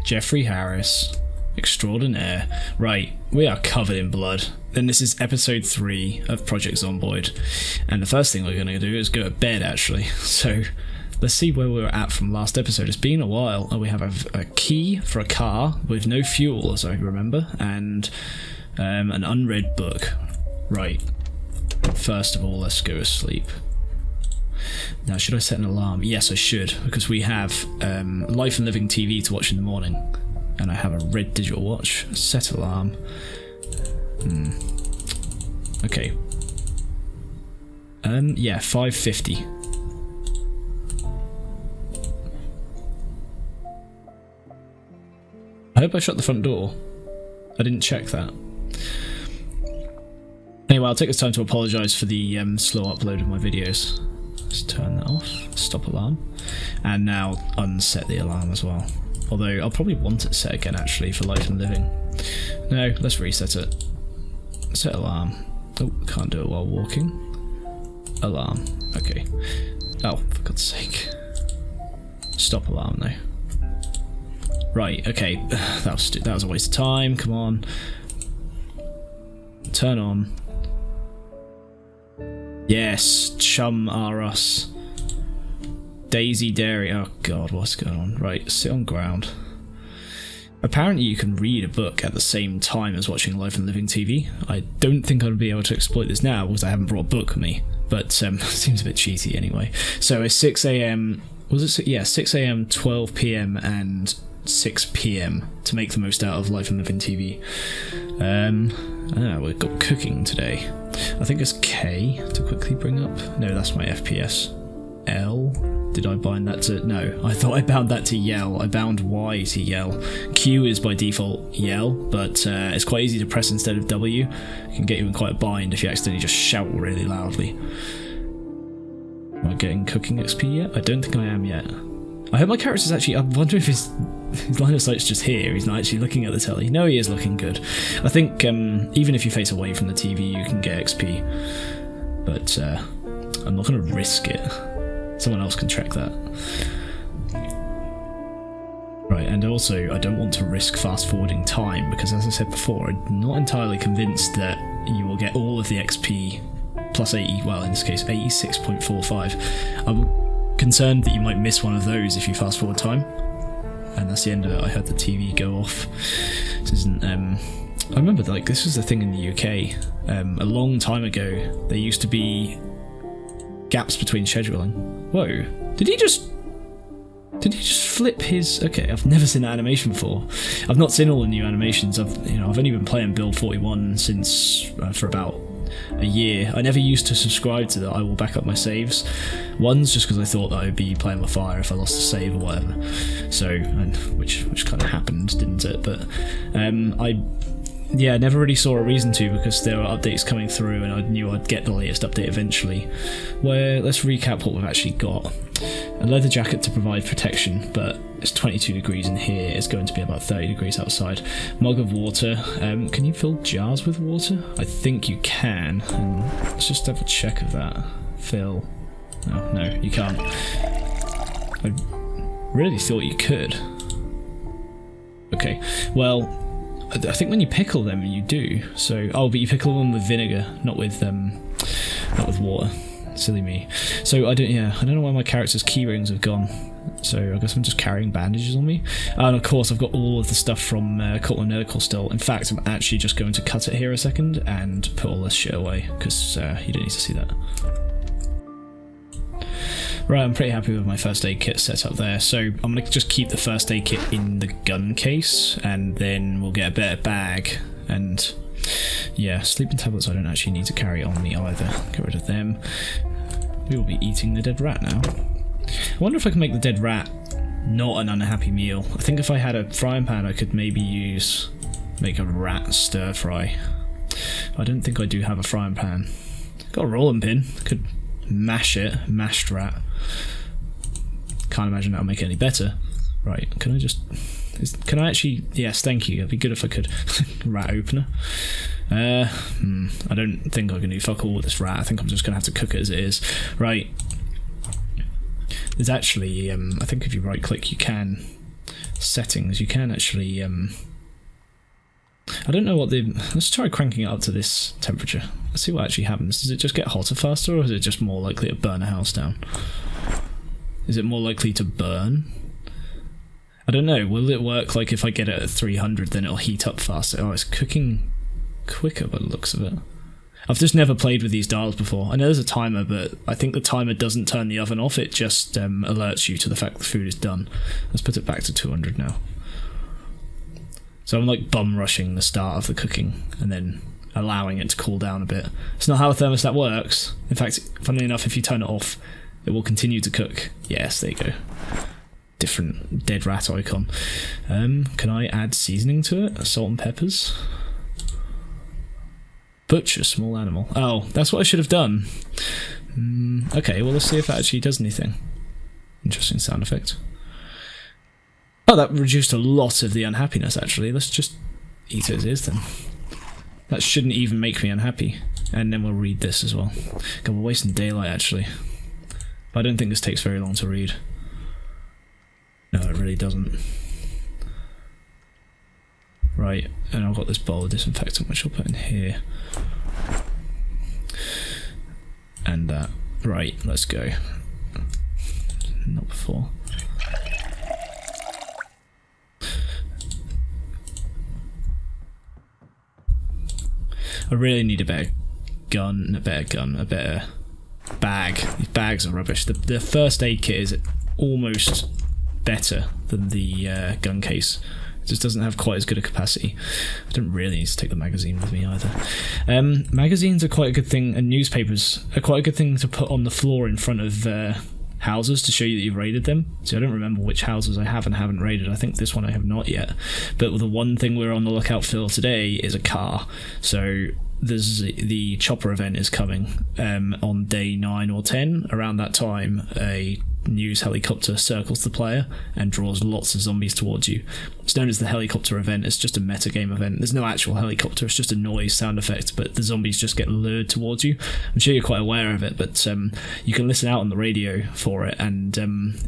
Jeffrey Harris, extraordinaire. Right, we are covered in blood. Then this is episode 3 of Project Zomboid, and the first thing we're going to do is go to bed, actually. So let's see where we were at from last episode. It's been a while. We have a key for a car with no fuel, as I remember, and an unread book. Right, first of all, let's go to sleep. Now, should I set an alarm? Yes, I should, because we have Life and Living TV to watch in the morning, and I have a red digital watch. Set alarm. Okay. Yeah, 5:50. I hope I shut the front door. I didn't check that. Anyway, I'll take this time to apologise for the slow upload of my videos. Let's turn that off. Stop alarm. And now unset the alarm as well. Although I'll probably want it set again, actually, for Life and Living. No, let's reset it. Set alarm. Oh, can't do it while walking. Alarm. Okay. Oh, for God's sake. Stop alarm, though. Right, okay. That was a waste of time. Come on. Turn on. Yes, chum are us. Daisy Dairy. Oh god, what's going on? Right, sit on ground. Apparently you can read a book at the same time as watching Life and Living TV. I don't think I'd be able to exploit this now because I haven't brought a book with me, but seems a bit cheaty anyway. So it's 6 AM, was it? Yeah, 6 AM, 12 PM and 6 PM to make the most out of Life and Living TV. We've got cooking today. I think it's K to quickly bring up. No, that's my FPS. L. Did I bind that to... No, I thought I bound that to yell. I bound Y to yell. Q is by default yell, but it's quite easy to press instead of W. It can get you in quite a bind if you accidentally just shout really loudly. Am I getting cooking XP yet? I don't think I am yet. I hope my character's actually... I wonder if his line of sight's just here. He's not actually looking at the telly. No, he is looking good. I think even if you face away from the TV, you can get XP. But I'm not going to risk it. Someone else can check that. Right, and also I don't want to risk fast forwarding time because, as I said before, I'm not entirely convinced that you will get all of the XP plus 80, well in this case 86.45. I'm concerned that you might miss one of those if you fast forward time. And that's the end of it. I heard the TV go off. This isn't... I remember like this was the thing in the UK. A long time ago, there used to be gaps between scheduling. Whoa! Did he just flip his? Okay, I've never seen that animation before. I've not seen all the new animations. I've only been playing Build 41 since for about a year. I never used to subscribe to that. I will back up my saves. One's just because I thought that I would be playing with fire if I lost a save or whatever. So, and which kind of happened, didn't it? But I never really saw a reason to because there were updates coming through and I knew I'd get the latest update eventually. Let's recap what we've actually got. A leather jacket to provide protection, but it's 22 degrees in here. It's going to be about 30 degrees outside. Mug of water. Can you fill jars with water? I think you can. Let's just have a check of that. Fill. No, you can't. I really thought you could. Okay, well... I think when you pickle them, you do. So, but you pickle them with vinegar, not with water. Silly me. So I don't know why my character's key rings have gone. So I guess I'm just carrying bandages on me. And of course, I've got all of the stuff from Cortland Medical still. In fact, I'm actually just going to cut it here a second and put all this shit away because you don't need to see that. Right, I'm pretty happy with my first aid kit set up there, so I'm going to just keep the first aid kit in the gun case, and then we'll get a better bag, and yeah, sleeping tablets I don't actually need to carry on me either. Get rid of them. We will be eating the dead rat now. I wonder if I can make the dead rat not an unhappy meal. I think if I had a frying pan I could maybe make a rat stir fry. I don't think I do have a frying pan. Got a rolling pin, could mash it, mashed rat. Can't imagine that'll make it any better. Right, can I actually, yes, thank you, it'd be good if I could. Rat opener. I don't think I can do fuck all with this rat. I think I'm just gonna have to cook it as it is. Right. There's actually, I think if you right click you can settings, you can actually, I don't know what let's try cranking it up to this temperature. Let's see what actually happens. Does it just get hotter faster, or is it just more likely to burn a house down? Is it more likely to burn? I don't know. Will it work like if I get it at 300, then it'll heat up faster? Oh, it's cooking quicker by the looks of it. I've just never played with these dials before. I know there's a timer, but I think the timer doesn't turn the oven off. It just alerts you to the fact the food is done. Let's put it back to 200 now. So I'm like bum rushing the start of the cooking and then allowing it to cool down a bit. It's not how a thermostat works. In fact, funnily enough, if you turn it off, it will continue to cook. Yes, there you go. Different dead rat icon. Can I add seasoning to it? Salt and peppers. Butcher small animal. Oh, that's what I should have done. Okay, well, let's see if that actually does anything. Interesting sound effect. Oh, that reduced a lot of the unhappiness, actually. Let's just eat it as is, then. That shouldn't even make me unhappy. And then we'll read this as well. God, we're wasting daylight, actually. But I don't think this takes very long to read. No, it really doesn't. Right, and I've got this bowl of disinfectant, which I'll put in here. And that. Right, let's go. Not before. I really need a better gun, a better bag. These bags are rubbish. The first aid kit is almost better than the gun case. It just doesn't have quite as good a capacity. I don't really need to take the magazine with me either. Magazines are quite a good thing, and newspapers are quite a good thing to put on the floor in front of houses to show you that you've raided them. So I don't remember which houses I have and haven't raided. I think this one I have not yet. But the one thing we're on the lookout for today is a car. So there's the chopper event is coming on day 9 or 10. Around that time, a news helicopter circles the player and draws lots of zombies towards you. It's known as the helicopter event. It's just a metagame event. There's no actual helicopter, it's just a noise sound effect, but the zombies just get lured towards you. I'm sure you're quite aware of it, but you can listen out on the radio for it, and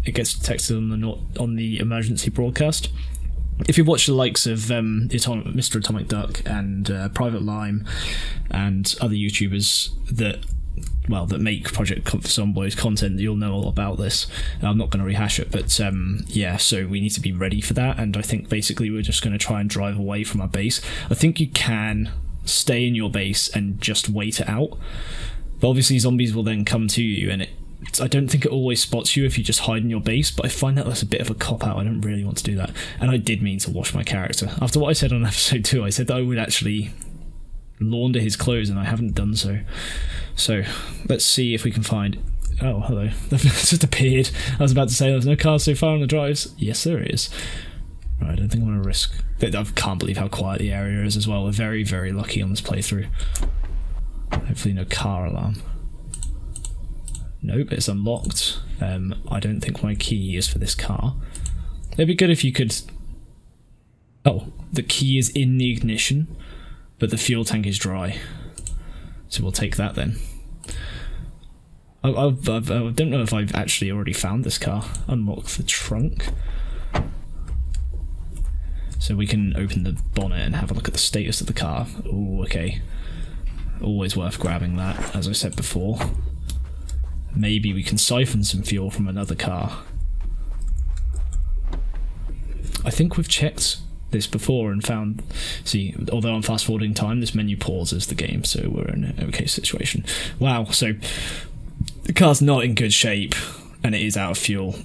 it gets detected on the emergency broadcast. If you've watched the likes of Mr. Atomic Duck and Private Lime and other YouTubers that make Project Zomboid content, you'll know all about this. I'm not going to rehash it, but yeah, so we need to be ready for that, and I think basically we're just going to try and drive away from our base. I think you can stay in your base and just wait it out, but obviously zombies will then come to you, and I don't think it always spots you if you just hide in your base, but I find that's a bit of a cop-out. I don't really want to do that, and I did mean to wash my character. After what I said on episode 2, I said that I would actually launder his clothes, and I haven't done so. So let's see if we can find... Oh, hello. They've just appeared. I was about to say there's no cars so far on the drives. Yes, there is. Right, I don't think I'm going to risk... I can't believe how quiet the area is as well. We're very, very lucky on this playthrough. Hopefully no car alarm. Nope, it's unlocked. I don't think my key is for this car. It'd be good if you could... Oh, the key is in the ignition, but the fuel tank is dry. So we'll take that then. I don't know if I've actually already found this car. Unlock the trunk. So we can open the bonnet and have a look at the status of the car. Oh, okay. Always worth grabbing that, as I said before. Maybe we can siphon some fuel from another car. I think we've checked this before and found... See, although I'm fast forwarding time, this menu pauses the game, so we're in an okay situation. Wow, so the car's not in good shape, and it is out of fuel.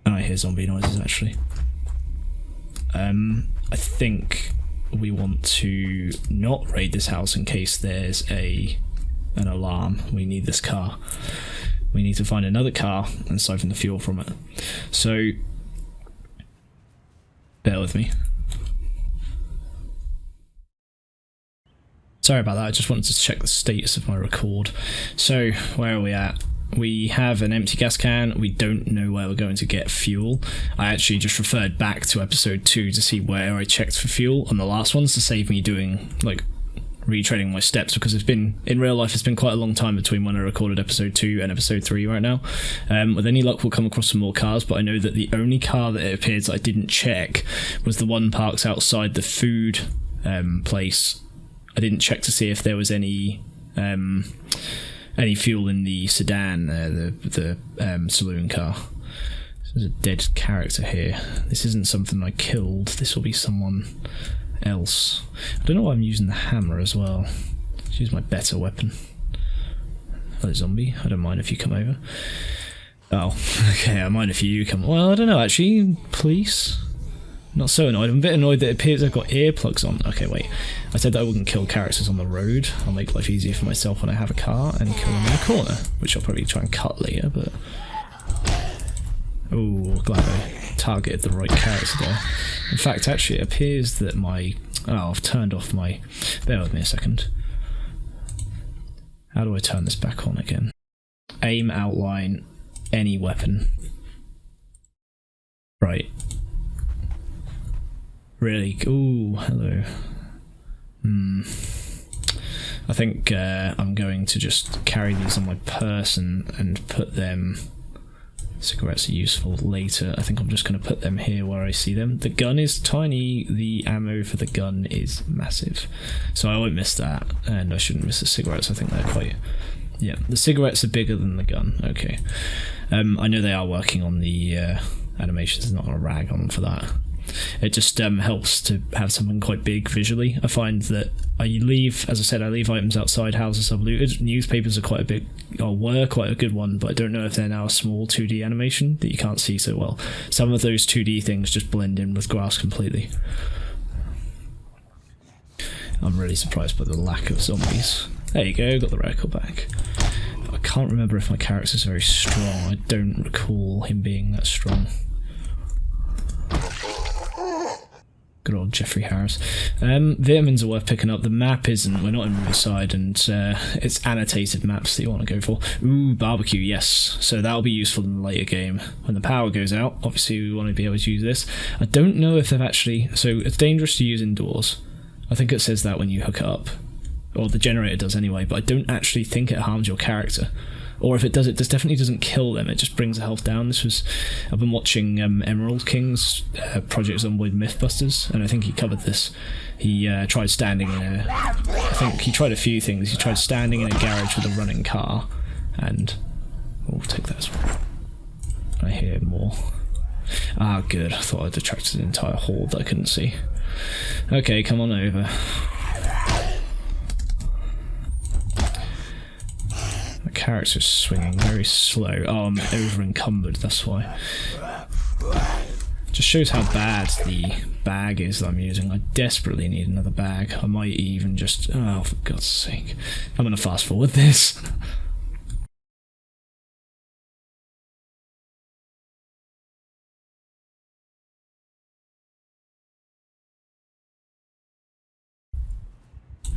And I hear zombie noises, actually. I think we want to not raid this house in case there's an alarm. We need this car. We need to find another car and siphon the fuel from it. So bear with me. Sorry about that, I just wanted to check the status of my record. So, where are we at? We have an empty gas can, we don't know where we're going to get fuel. I actually just referred back to episode 2 to see where I checked for fuel on the last ones to save me doing, like, retreading my steps, because it's been, in real life, it's been quite a long time between when I recorded episode 2 and episode 3 right now. With any luck, we'll come across some more cars, but I know that the only car that it appears I didn't check was the one parked outside the food place. I didn't check to see if there was any fuel in the sedan there, the saloon car. There's a dead character here. This isn't something I killed. This will be someone else. I don't know why I'm using the hammer as well. Let's use my better weapon. Hello, zombie. I don't mind if you come over. Oh, okay, I mind if you come. Well, I don't know, actually. Police? Not so annoyed. I'm a bit annoyed that it appears I've got earplugs on. Okay, wait. I said that I wouldn't kill characters on the road. I'll make life easier for myself when I have a car and kill them in a corner, which I'll probably try and cut later, but... Oh, glad I targeted the right character there. In fact, actually, it appears that my... Oh, I've turned off my... Bear with me a second. How do I turn this back on again? Aim, outline, any weapon. Right. Really? Ooh, hello. I think I'm going to just carry these on my person and put them... Cigarettes are useful later. I think I'm just going to put them here where I see them. The gun is tiny, the ammo for the gun is massive. So I won't miss that, and I shouldn't miss the cigarettes. I think they're quite... Yeah, the cigarettes are bigger than the gun. Okay. I know they are working on the animations. I'm not going to rag on them for that. It just helps to have something quite big visually. I find that I leave, as I said, I leave items outside houses I've looted. Newspapers are were quite a good one, but I don't know if they're now a small 2D animation that you can't see so well. Some of those 2D things just blend in with grass completely. I'm really surprised by the lack of zombies. There you go, got the record back. I can't remember if my character's very strong. I don't recall him being that strong. Good old Jeffrey Harris. Vitamins are worth picking up. The map isn't. We're not in Riverside, and it's annotated maps that you want to go for. Ooh, barbecue, yes. So that'll be useful in the later game. When the power goes out, obviously we want to be able to use this. I don't know if they've actually... So it's dangerous to use indoors. I think it says that when you hook it up. Or the generator does anyway, but I don't actually think it harms your character. Or if it does, it just definitely doesn't kill them, it just brings the health down. I've been watching Emerald King's Project Zomboid Mythbusters, and I think he covered this. He tried standing in a... I think he tried a few things. He tried standing in a garage with a running car, and... We'll take that as well. I hear more. Ah, good. I thought I'd attracted an entire horde that I couldn't see. Okay, come on over. Character's swinging very slow. Oh, I'm over encumbered, that's why. Just shows how bad the bag is that I'm using. I desperately need another bag. I might even just... Oh, for God's sake. I'm gonna fast forward this.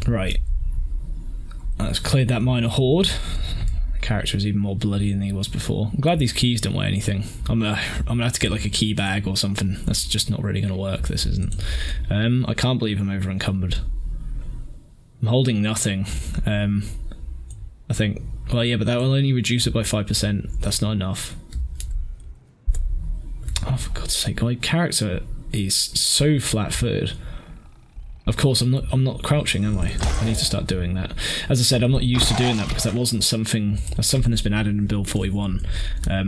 Right. Let's clear that minor horde. Character is even more bloody than he was before. I'm glad these keys don't weigh anything. I'm gonna have to get like a key bag or something. That's just not really gonna work, this isn't. I can't believe I'm over encumbered. I'm holding nothing. I think, well yeah, but that will only reduce it by 5%. That's not enough. Oh, for God's sake, my character is so flat-footed. Of course, I'm not crouching, am I? I need to start doing that. As I said, I'm not used to doing that because that wasn't something... That's something that's been added in build 41.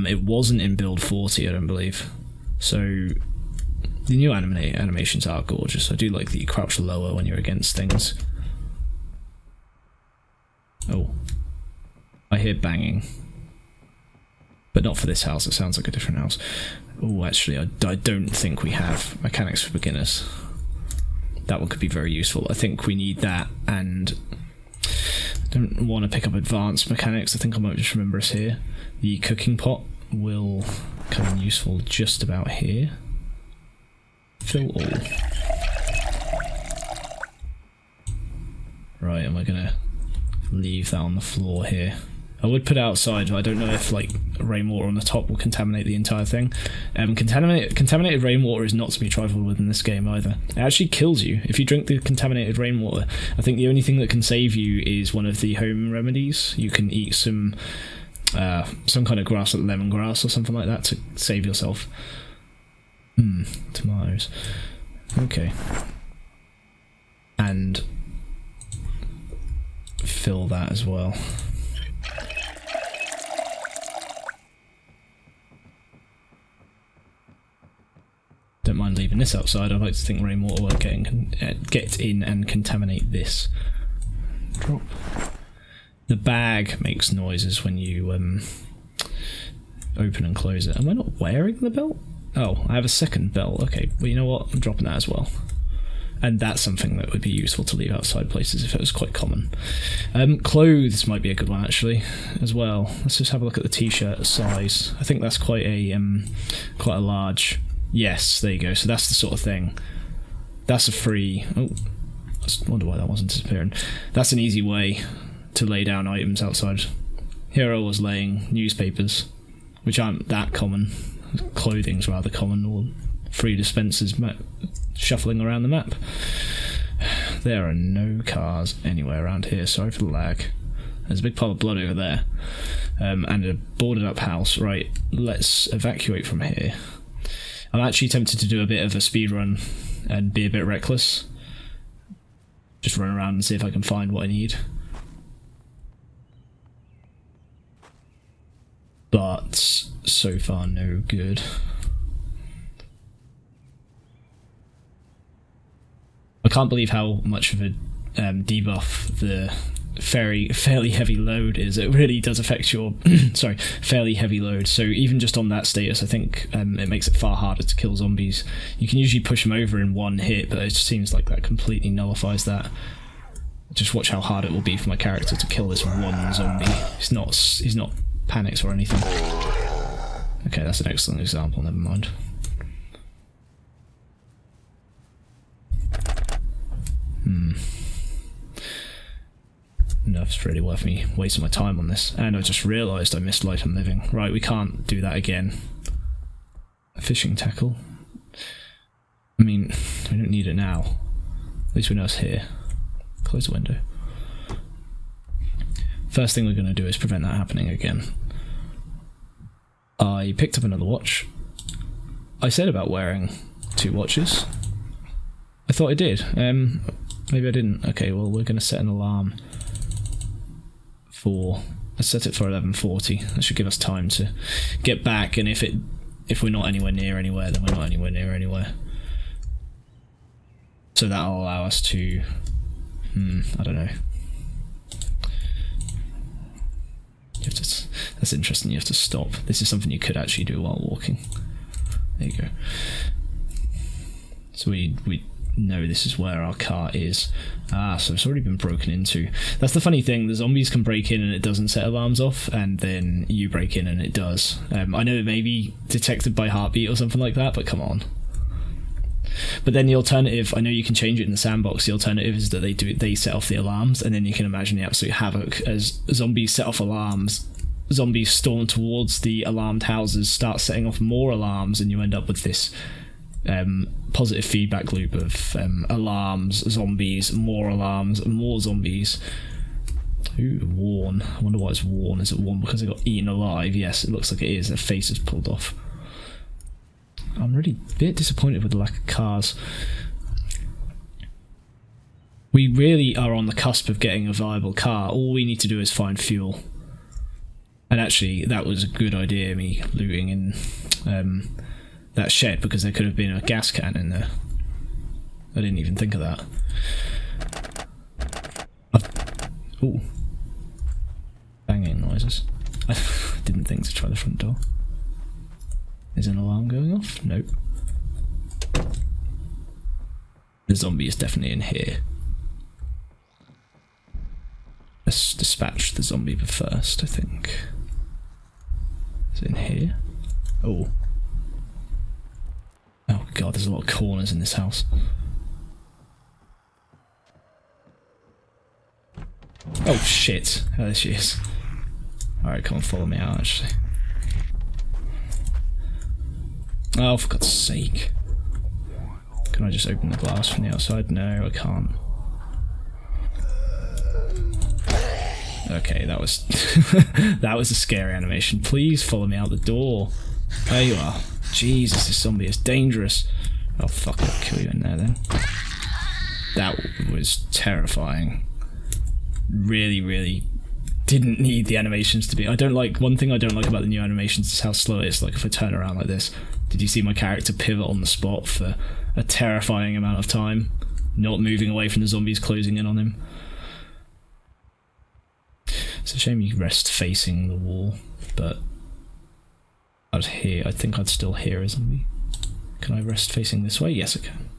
It wasn't in build 40, I don't believe. So, the new animations are gorgeous. I do like that you crouch lower when you're against things. Oh. I hear banging. But not for this house, it sounds like a different house. Oh, actually, I don't think we have mechanics for beginners. That one could be very useful. I think we need that, and I don't want to pick up advanced mechanics. I think I might just remember us here. The cooking pot will come in useful just about here. Fill all. Right, am I going to leave that on the floor here? I would put it outside, but I don't know if like rainwater on the top will contaminate the entire thing. Contaminated rainwater is not to be trifled with in this game either. It actually kills you if you drink the contaminated rainwater. I think the only thing that can save you is one of the home remedies. You can eat some kind of grass, like lemongrass or something like that, to save yourself. Tomatoes. Okay. And fill that as well. Don't mind leaving this outside. I'd like to think rainwater will get in and contaminate this. Drop. The bag makes noises when you open and close it. Am I not wearing the belt? Oh, I have a second belt. Okay, well, you know what? I'm dropping that as well. And that's something that would be useful to leave outside places if it was quite common. Clothes might be a good one, actually, as well. Let's just have a look at the t-shirt size. I think that's quite a large... Yes, there you go. So that's the sort of thing. That's a free... Oh, I wonder why that wasn't disappearing. That's an easy way to lay down items outside. Here I was laying newspapers, which aren't that common. Clothing's rather common, or free dispensers shuffling around the map. There are no cars anywhere around here. Sorry for the lag. There's a big pile of blood over there. And a boarded up house. Right, let's evacuate from here. I'm actually tempted to do a bit of a speed run and be a bit reckless. Just run around and see if I can find what I need. But so far no good. I can't believe how much of a debuff the fairly heavy load is. It really does affect your fairly heavy load. So even just on that status, I think it makes it far harder to kill zombies. You can usually push them over in one hit, but it just seems like that completely nullifies that. Just watch how hard it will be for my character to kill this one zombie. He's not panicked or anything. Okay, that's an excellent example. Never mind. No, it's really worth me wasting my time on this. And I just realised I missed light and living. Right, we can't do that again. A fishing tackle. I mean, we don't need it now. At least we know it's here. Close the window. First thing we're going to do is prevent that happening again. I picked up another watch. I said about wearing 2 watches. I thought I did. Maybe I didn't. Okay, well, we're going to set an alarm for... Let's set it for 11:40. That should give us time to get back, and if we're not anywhere near anywhere, then we're not anywhere near anywhere. So that'll allow us to... I don't know. That's interesting, you have to stop. This is something you could actually do while walking. There you go. So we know this is where our car is. So it's already been broken into. That's the funny thing, the zombies can break in and it doesn't set alarms off, and then you break in and it does. I know it may be detected by heartbeat or something like that, but come on. But then the alternative, I know you can change it in the sandbox, the alternative is that they set off the alarms, and then you can imagine the absolute havoc as zombies set off alarms, zombies storm towards the alarmed houses, start setting off more alarms, and you end up with this positive feedback loop of alarms, zombies, more alarms, more zombies. Ooh, worn. I wonder why it's worn. Is it worn because it got eaten alive? Yes, it looks like it is. Their face is pulled off. I'm really a bit disappointed with the lack of cars. We really are on the cusp of getting a viable car. All we need to do is find fuel. And actually, that was a good idea, me looting in that shed, because there could have been a gas can in there. I didn't even think of that. Ooh. Banging noises. I didn't think to try the front door. Is an alarm going off? Nope. The zombie is definitely in here. Let's dispatch the zombie first, I think. Is it in here? Oh. Oh god, there's a lot of corners in this house. Oh shit. Oh, there she is. Alright, come on, follow me out, actually. Oh, for God's sake. Can I just open the glass from the outside? No, I can't. Okay, that was that was a scary animation. Please follow me out the door. There you are. Jesus, this zombie is dangerous. Oh fuck, I'll kill you in there then. That was terrifying. Really, really didn't need the animations to be. I don't like, one thing I don't like about the new animations is how slow it is. Like if I turn around like this, did you see my character pivot on the spot for a terrifying amount of time, not moving away from the zombies closing in on him? It's a shame you rest facing the wall, but I think I'd still hear a zombie. Can I rest facing this way? Yes, I can.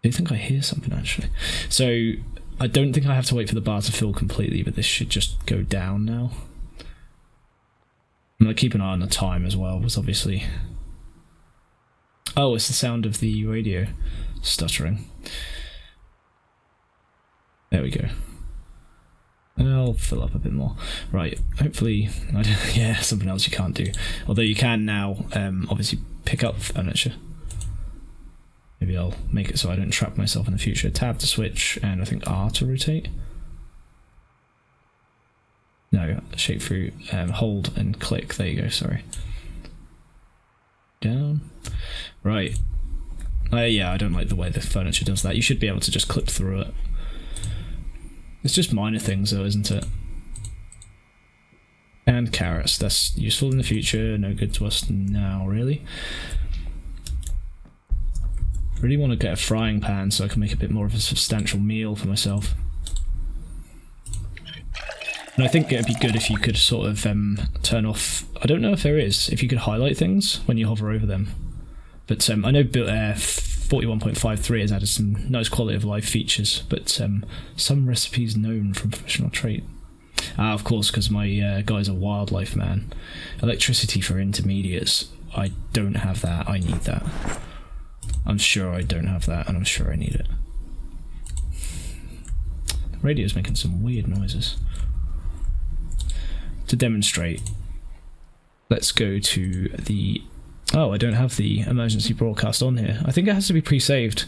I do think I hear something actually. So I don't think I have to wait for the bar to fill completely, but this should just go down now. I'm gonna keep an eye on the time as well, because obviously... Oh, it's the sound of the radio stuttering. There we go. I'll fill up a bit more. Right, hopefully... yeah, something else you can't do. Although you can now, obviously, pick up furniture. Maybe I'll make it so I don't trap myself in the future. Tab to switch, and I think R to rotate. No, shape through, hold and click. There you go, sorry. Down. Right. Yeah, I don't like the way the furniture does that. You should be able to just clip through it. It's just minor things though, isn't it? And carrots. That's useful in the future, no good to us now, really. Really want to get a frying pan so I can make a bit more of a substantial meal for myself. And I think it'd be good if you could sort of turn off... I don't know if there is, if you could highlight things when you hover over them. But I know 41.53 has added some nice quality of life features, but some recipes known from Professional Trait. Of course, because my guy's a wildlife man. Electricity for intermediates. I don't have that, I need that. I'm sure I don't have that, and I'm sure I need it. The radio's making some weird noises. To demonstrate, let's go to the... Oh, I don't have the emergency broadcast on here. I think it has to be pre-saved.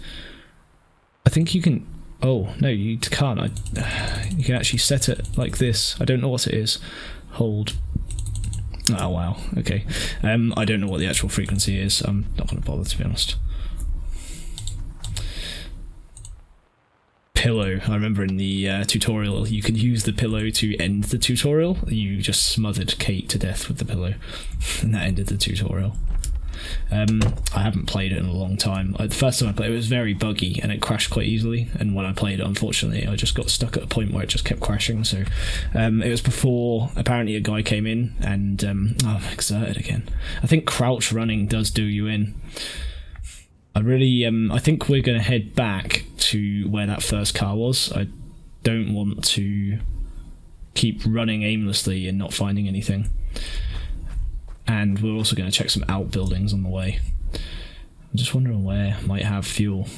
I think you can... Oh, no, you can't. You can actually set it like this. I don't know what it is. Hold. Oh, wow. Okay. I don't know what the actual frequency is. I'm not going to bother, to be honest. Pillow. I remember in the tutorial, you could use the pillow to end the tutorial. You just smothered Kate to death with the pillow, and that ended the tutorial. I haven't played it in a long time. The first time I played it was very buggy and it crashed quite easily, and when I played it, unfortunately, I just got stuck at a point where it just kept crashing. So it was before apparently a guy came in and oh, I'm exerted again. I think crouch running does do you in. I think we're going to head back to where that first car was. I don't want to keep running aimlessly and not finding anything. And we're also going to check some outbuildings on the way. I'm just wondering where I might have fuel.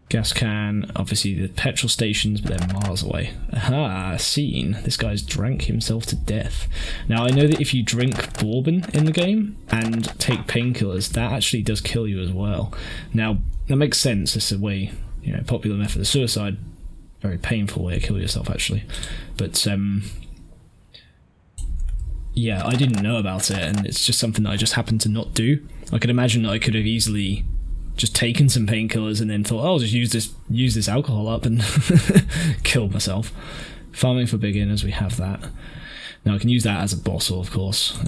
Gas can, obviously the petrol stations, but they're miles away. Aha, seen. This guy's drank himself to death. Now I know that if you drink bourbon in the game and take painkillers, that actually does kill you as well. Now, that makes sense. It's a way, you know, popular method of suicide. Very painful way to kill yourself, actually. But, yeah, I didn't know about it, and it's just something that I just happened to not do. I could imagine that I could have easily just taken some painkillers and then thought, oh, I'll just use this alcohol up and killed myself. Farming for beginners, we have that. Now I can use that as a bottle, of course.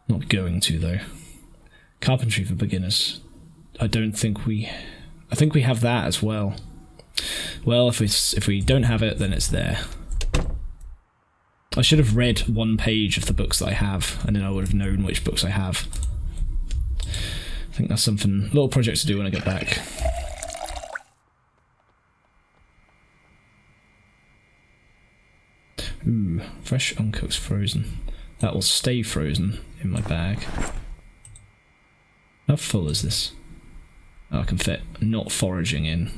Not going to though. Carpentry for beginners. I think we have that as well. Well, if we don't have it, then it's there. I should have read one page of the books that I have, and then I would have known which books I have. I think that's something, little project to do when I get back. Ooh, fresh uncooked frozen. That will stay frozen in my bag. How full is this? Oh, I can fit not foraging in.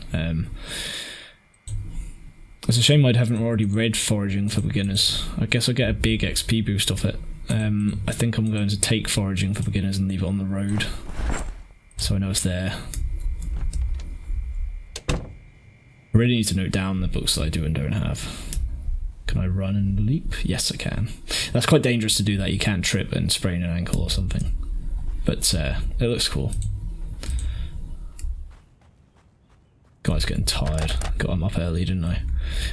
It's a shame I haven't already read Foraging for Beginners. I guess I'll get a big XP boost off it. I think I'm going to take Foraging for Beginners and leave it on the road, so I know it's there. I really need to note down the books that I do and don't have. Can I run and leap? Yes, I can. That's quite dangerous to do that. You can trip and sprain an ankle or something. But it looks cool. Guy's getting tired. Got him up early, didn't I?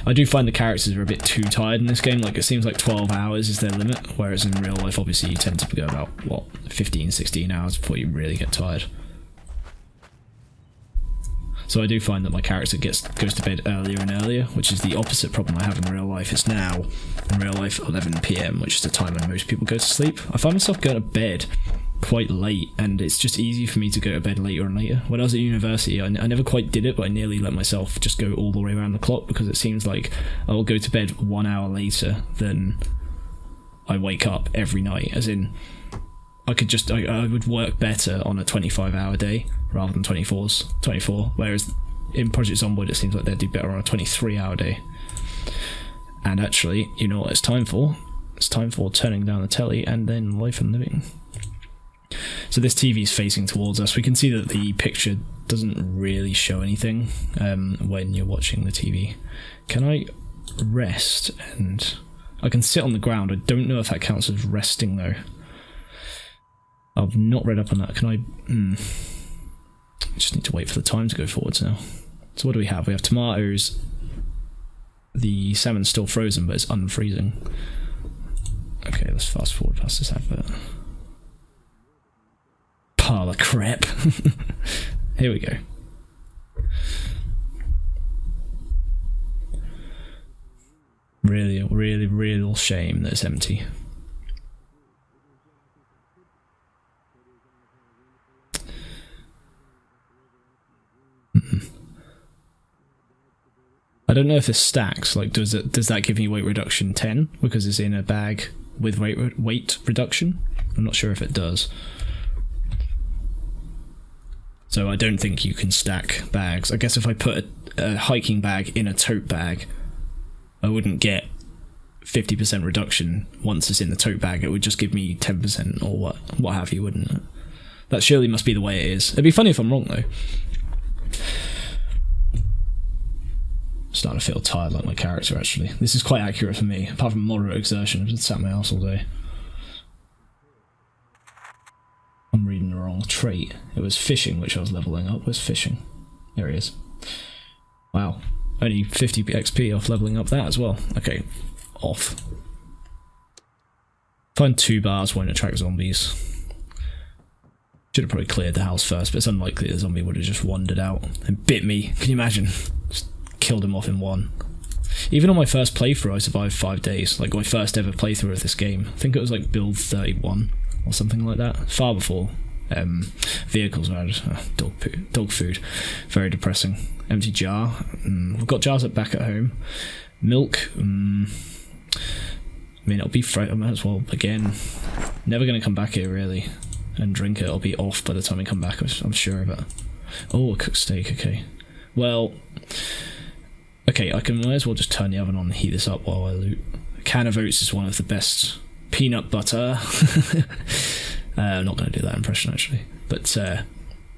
I do find the characters are a bit too tired in this game. Like, it seems like 12 hours is their limit, whereas in real life, obviously, you tend to go about, what, 15, 16 hours before you really get tired. So I do find that my character goes to bed earlier and earlier, which is the opposite problem I have in real life. It's now, in real life, 11 PM, which is the time when most people go to sleep. I find myself going to bed quite late, and it's just easy for me to go to bed later and later. When I was at university, I never quite did it, but I nearly let myself just go all the way around the clock, because it seems like I'll go to bed 1 hour later than I wake up every night. As in, I would work better on a 25-hour day rather than 24, whereas in Project Zomboid it seems like they'd do better on a 23-hour day. And actually, you know what it's time for? It's time for turning down the telly and then life and living. So this TV is facing towards us. We can see that the picture doesn't really show anything when you're watching the TV. Can I rest? And I can sit on the ground. I don't know if that counts as resting though. I've not read up on that. Can I... just need to wait for the time to go forwards now. So what do we have? We have tomatoes. The salmon's still frozen, but it's unfreezing. Okay, let's fast forward past this advert. Pile of crap. Here we go. Really, real shame that it's empty. I don't know if this stacks. Like, does that give me weight reduction 10 because it's in a bag with weight reduction? I'm not sure if it does. So I don't think you can stack bags. I guess if I put a hiking bag in a tote bag, I wouldn't get 50% reduction once it's in the tote bag. It would just give me 10% or what have you, wouldn't it? That surely must be the way it is. It'd be funny if I'm wrong though. Starting to feel tired like my character actually. This is quite accurate for me, apart from moderate exertion. I've just sat in my house all day. I'm reading the wrong trait. It was fishing which I was levelling up. Where's fishing? There he is. Wow. Only 50 XP off levelling up that as well. Okay. Off. Find 2 bars won't attract zombies. Should have probably cleared the house first, but it's unlikely the zombie would have just wandered out and bit me. Can you imagine? Just killed him off in one. Even on my first playthrough I survived 5 days. Like my first ever playthrough of this game. I think it was like build 31 or something like that. Far before vehicles were added. Dog food. Very depressing. Empty jar. We've got jars back at home. Milk. I mean, it'll be fresh. I might as well, again, never going to come back here really and drink it. It'll be off by the time we come back, I'm sure of it. Oh, a cooked steak, okay. Well, okay, I might as well just turn the oven on and heat this up while I loot. A can of oats is one of the best. Peanut butter. I'm not going to do that impression actually. But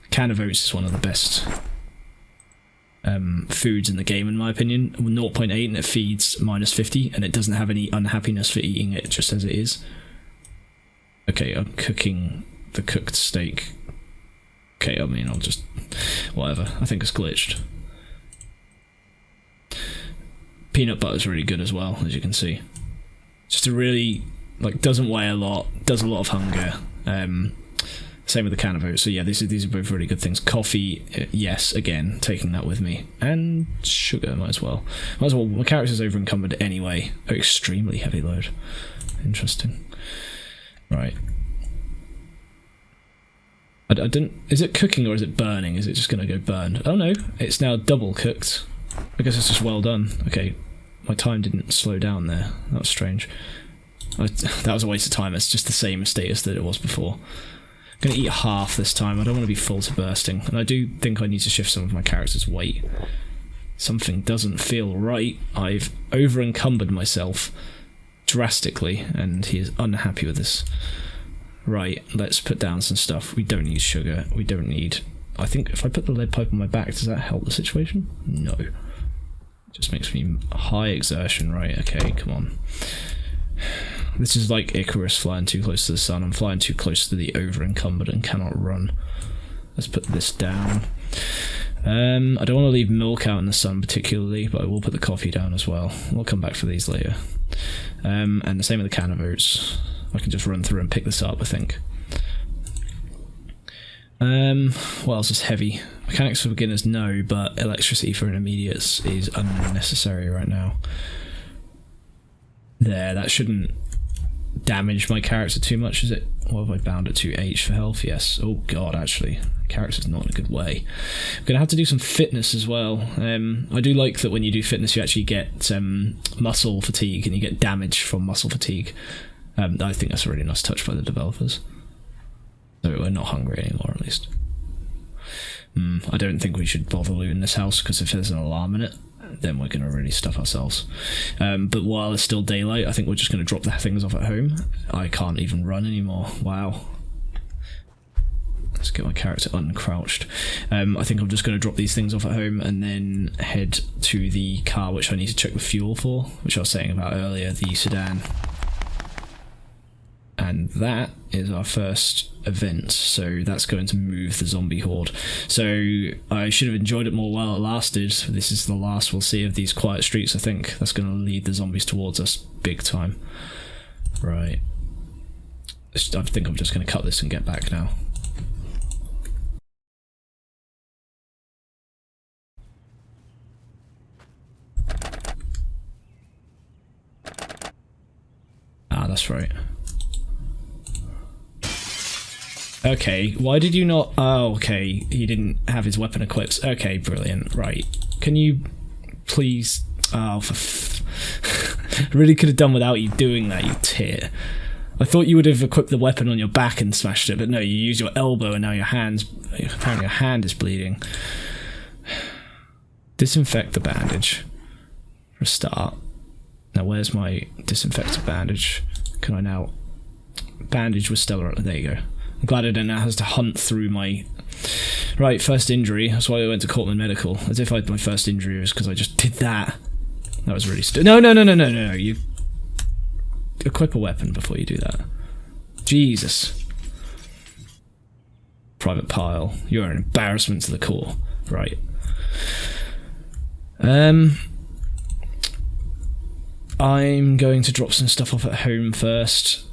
can of oats is one of the best foods in the game in my opinion. 0.8 and it feeds -50 and it doesn't have any unhappiness for eating it just as it is. Okay, I'm cooking the cooked steak. Okay, I mean I'll just whatever. I think it's glitched. Peanut butter is really good as well, as you can see. Just a really, like, doesn't weigh a lot, does a lot of hunger. Same with the can of oats. So yeah, these are both really good things. Coffee, yes, again, taking that with me. And sugar, might as well. My character's over encumbered anyway. Oh, extremely heavy load. Interesting. Right. I don't, is it cooking or is it burning? Is it just going to go burned? Oh no, it's now double cooked. I guess it's just well done. Okay, my time didn't slow down there. That was strange. That was a waste of time. It's just the same status that it was before. I'm going to eat half this time. I don't want to be full to bursting. And I do think I need to shift some of my character's weight. Something doesn't feel right. I've over-encumbered myself drastically, and he is unhappy with this. Right, let's put down some stuff. We don't need sugar. We don't need... I think if I put the lead pipe on my back, does that help the situation? No. It just makes me high exertion. Right, okay, come on. This is like Icarus flying too close to the sun. I'm flying too close to the over-encumbered and cannot run. Let's put this down. I don't want to leave milk out in the sun particularly, but I will put the coffee down as well. We'll come back for these later. And the same with the can of oats. I can just run through and pick this up, I think. What else is heavy? Mechanics for beginners, no, but electricity for intermediates is unnecessary right now. There, that shouldn't damage my character too much, is it? What have I bound it to? H for health, yes. Oh god, actually. Character's not in a good way. I'm going to have to do some fitness as well. I do like that when you do fitness you actually get muscle fatigue, and you get damage from muscle fatigue. I think that's a really nice touch by the developers. So we're not hungry anymore, at least. I don't think we should bother looting this house, because if there's an alarm in it, then we're going to really stuff ourselves. But while it's still daylight, I think we're just going to drop the things off at home. I can't even run anymore. Wow. Let's get my character uncrouched. I think I'm just going to drop these things off at home and then head to the car, which I need to check the fuel for, which I was saying about earlier, the sedan. And that is our first event, so that's going to move the zombie horde. So I should have enjoyed it more while it lasted. This is the last we'll see of these quiet streets, I think. That's going to lead the zombies towards us big time. Right. I think I'm just going to cut this and get back now. Ah, that's right. Okay, why did you not... Oh, okay, he didn't have his weapon equipped. Okay, brilliant, right. Can you please... Oh, really could have done without you doing that, you tit. I thought you would have equipped the weapon on your back and smashed it, but no, you used your elbow and now your hand's... Apparently your hand is bleeding. Disinfect the bandage. For a start. Now, where's my disinfected bandage? Can I now... Bandage with Stellar... There you go. I'm glad I don't now have to hunt through my... Right, first injury. That's why I went to Cortland Medical. As if my first injury was because I just did that. That was really stupid. No. You equip a weapon before you do that. Jesus. Private Pile. You're an embarrassment to the core. Right. I'm going to drop some stuff off at home first,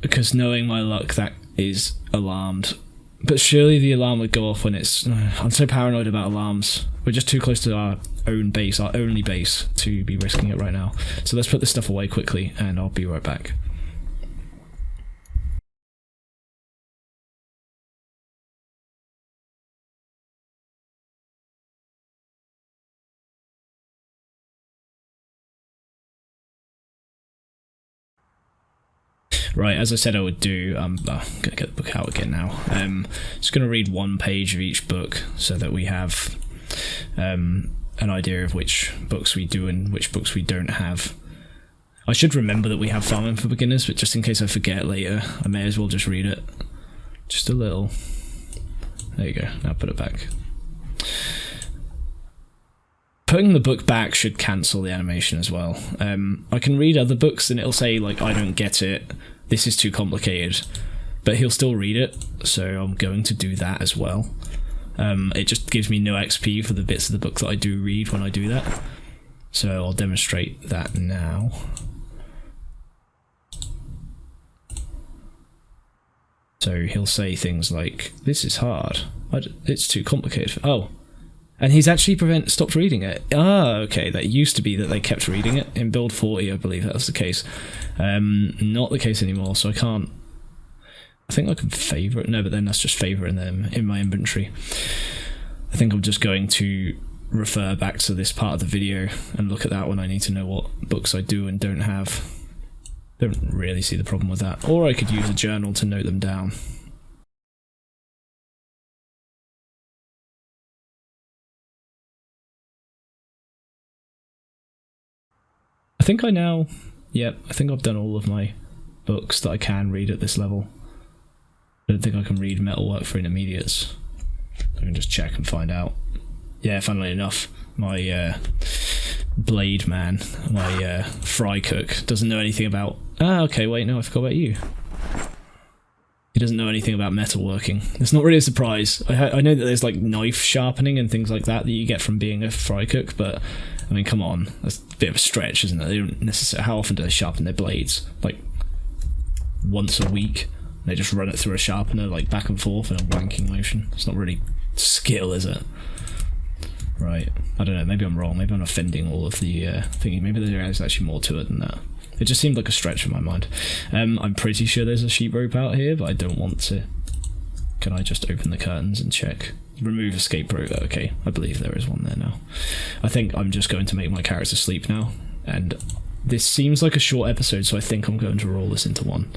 because knowing my luck, that is alarmed. But surely the alarm would go off when it's... I'm so paranoid about alarms. We're just too close to our own base, our only base, to be risking it right now. So let's put this stuff away quickly, and I'll be right back. Right, as I said I would do, I'm going to get the book out again now. Just going to read one page of each book so that we have an idea of which books we do and which books we don't have. I should remember that we have Farming for Beginners, but just in case I forget later, I may as well just read it. Just a little. There you go, now put it back. Putting the book back should cancel the animation as well. I can read other books and it'll say, like, I don't get it, this is too complicated, but he'll still read it, so I'm going to do that as well. It just gives me no XP for the bits of the book that I do read when I do that. So I'll demonstrate that now. So he'll say things like, this is hard, it's too complicated. Oh. And he's actually stopped reading it. Ah, okay, that used to be that they kept reading it. In build 40, I believe that was the case. Not the case anymore, so I can't... I think I can favourite... No, but then that's just favouring them in my inventory. I think I'm just going to refer back to this part of the video and look at that when I need to know what books I do and don't have. Don't really see the problem with that. Or I could use a journal to note them down. think I now... Yep, I think I've done all of my books that I can read at this level. I don't think I can read Metalwork for Intermediates. I can just check and find out. Yeah, funnily enough, my blade man, my fry cook, doesn't know anything about... Ah, okay, wait, no, I forgot about you. He doesn't know anything about metalworking. It's not really a surprise. I know that there's like knife sharpening and things like that you get from being a fry cook, but I mean, come on, that's a bit of a stretch, isn't it? They don't necessarily. How often do they sharpen their blades? Like once a week. They just run it through a sharpener, like back and forth in a wanking motion. It's not really skill, is it? Right. I don't know. Maybe I'm wrong. Maybe I'm offending all of the thingy. Maybe there is actually more to it than that. It just seemed like a stretch in my mind. I'm pretty sure there's a sheep rope out here, but I don't want to. Can I just open the curtains and check? Remove escape rope. Okay, I believe there is one there now. I think I'm just going to make my character sleep now. And this seems like a short episode, so I think I'm going to roll this into one.